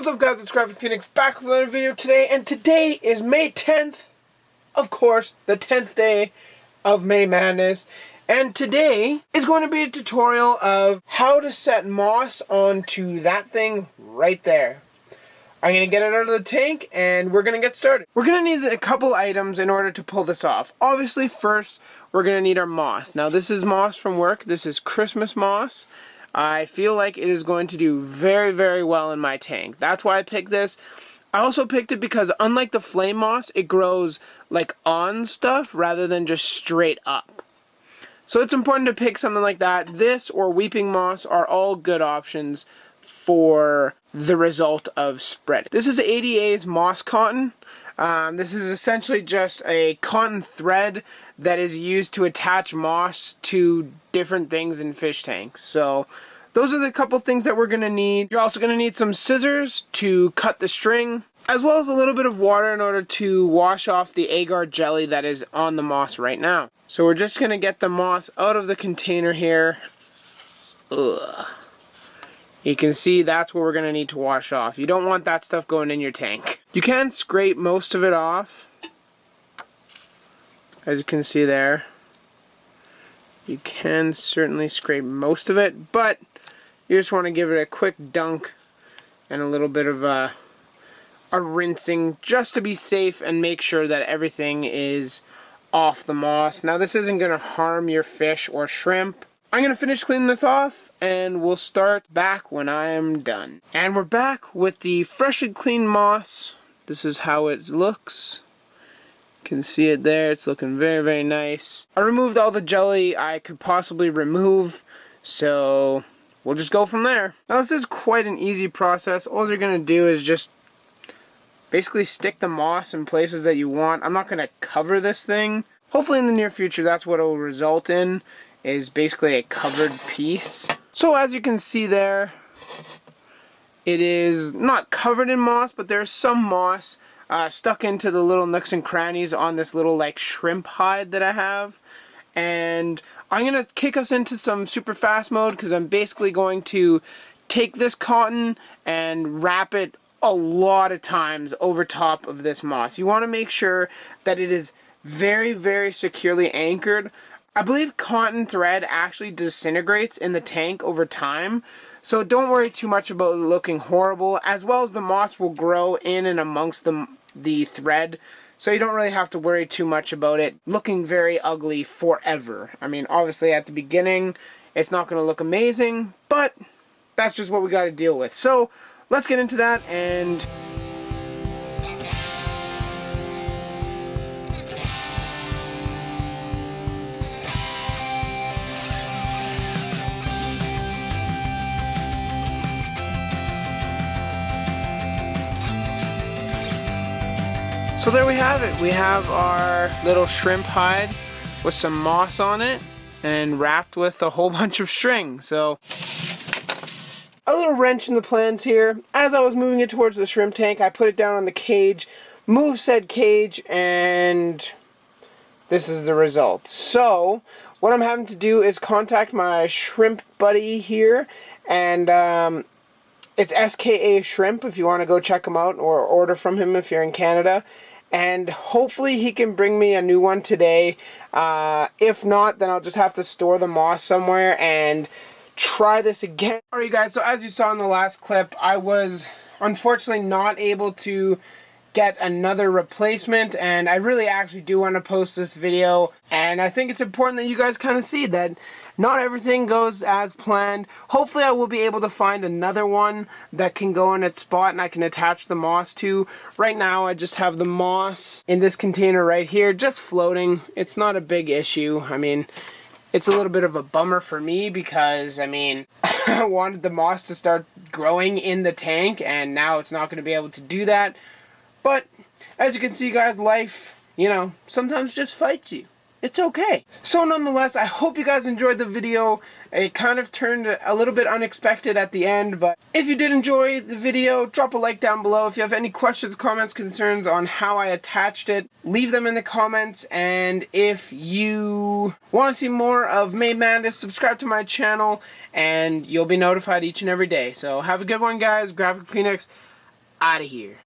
What's up guys, it's Graphic Phoenix back with another video today, and today is May 10th, of course, the 10th day of May Madness, and today is going to be a tutorial of how to set moss onto that thing right there. I'm going to get it out of the tank, and we're going to get started. We're going to need a couple items in order to pull this off. Obviously, first, we're going to need our moss. Now, this is moss from work. This is Christmas moss. I feel like it is going to do very, very well in my tank. That's why I picked this. I also picked it because unlike the flame moss, it grows like on stuff rather than just straight up. So it's important to pick something like that. This or weeping moss are all good options for the result of spreading. This is ADA's moss cotton. This is essentially just a cotton thread that is used to attach moss to different things in fish tanks. So those are the couple things that we're going to need. You're also going to need some scissors to cut the string, as well as a little bit of water in order to wash off the agar jelly that is on the moss right now. So we're just going to get the moss out of the container here. Ugh. You can see that's what we're going to need to wash off. You don't want that stuff going in your tank. You can scrape most of it off, as you can see there. You can certainly scrape most of it, but you just want to give it a quick dunk and a little bit of a rinsing just to be safe and make sure that everything is off the moss. Now this isn't going to harm your fish or shrimp. I'm going to finish cleaning this off and we'll start back when I am done. And we're back with the freshly cleaned moss. This is how it looks. You can see it there. It's looking very, very nice. I removed all the jelly I could possibly remove, so we'll just go from there. Now this is quite an easy process. All you're going to do is just basically stick the moss in places that you want. I'm not going to cover this thing. Hopefully in the near future that's what it will result in, is basically a covered piece. So as you can see there, it is not covered in moss, but there's some moss stuck into the little nooks and crannies on this little like shrimp hide that I have. And I'm going to kick us into some super fast mode because I'm basically going to take this cotton and wrap it a lot of times over top of this moss. You want to make sure that it is very, very securely anchored. I believe cotton thread actually disintegrates in the tank over time, so don't worry too much about it looking horrible, as well as the moss will grow in and amongst the thread, so you don't really have to worry too much about it looking very ugly forever. I mean, obviously at the beginning it's not going to look amazing, but that's just what we got to deal with. So let's get into that and so there we have it. We have our little shrimp hide with some moss on it and wrapped with a whole bunch of string. So a little wrench in the plans here. As I was moving it towards the shrimp tank, I put it down on the cage, moved said cage, and this is the result. So what I'm having to do is contact my shrimp buddy here, and it's SKA Shrimp if you want to go check him out or order from him if you're in Canada. And hopefully he can bring me a new one today. If not, then I'll just have to store the moss somewhere and try this again. Alright guys, so as you saw in the last clip, I was unfortunately not able to get another replacement, and I really actually do want to post this video, and I think it's important that you guys kind of see that not everything goes as planned. Hopefully I will be able to find another one that can go in its spot and I can attach the moss to. Right now I just have the moss in this container right here, just floating. It's not a big issue. I mean, it's a little bit of a bummer for me because, I mean, I wanted the moss to start growing in the tank, and now it's not going to be able to do that. But as you can see guys, life, you know, sometimes just fights you. It's okay. So nonetheless, I hope you guys enjoyed the video. It kind of turned a little bit unexpected at the end, but if you did enjoy the video, drop a like down below. If you have any questions, comments, concerns on how I attached it, leave them in the comments. And if you want to see more of May Madness, subscribe to my channel and you'll be notified each and every day. So have a good one guys. Graphic Phoenix out of here.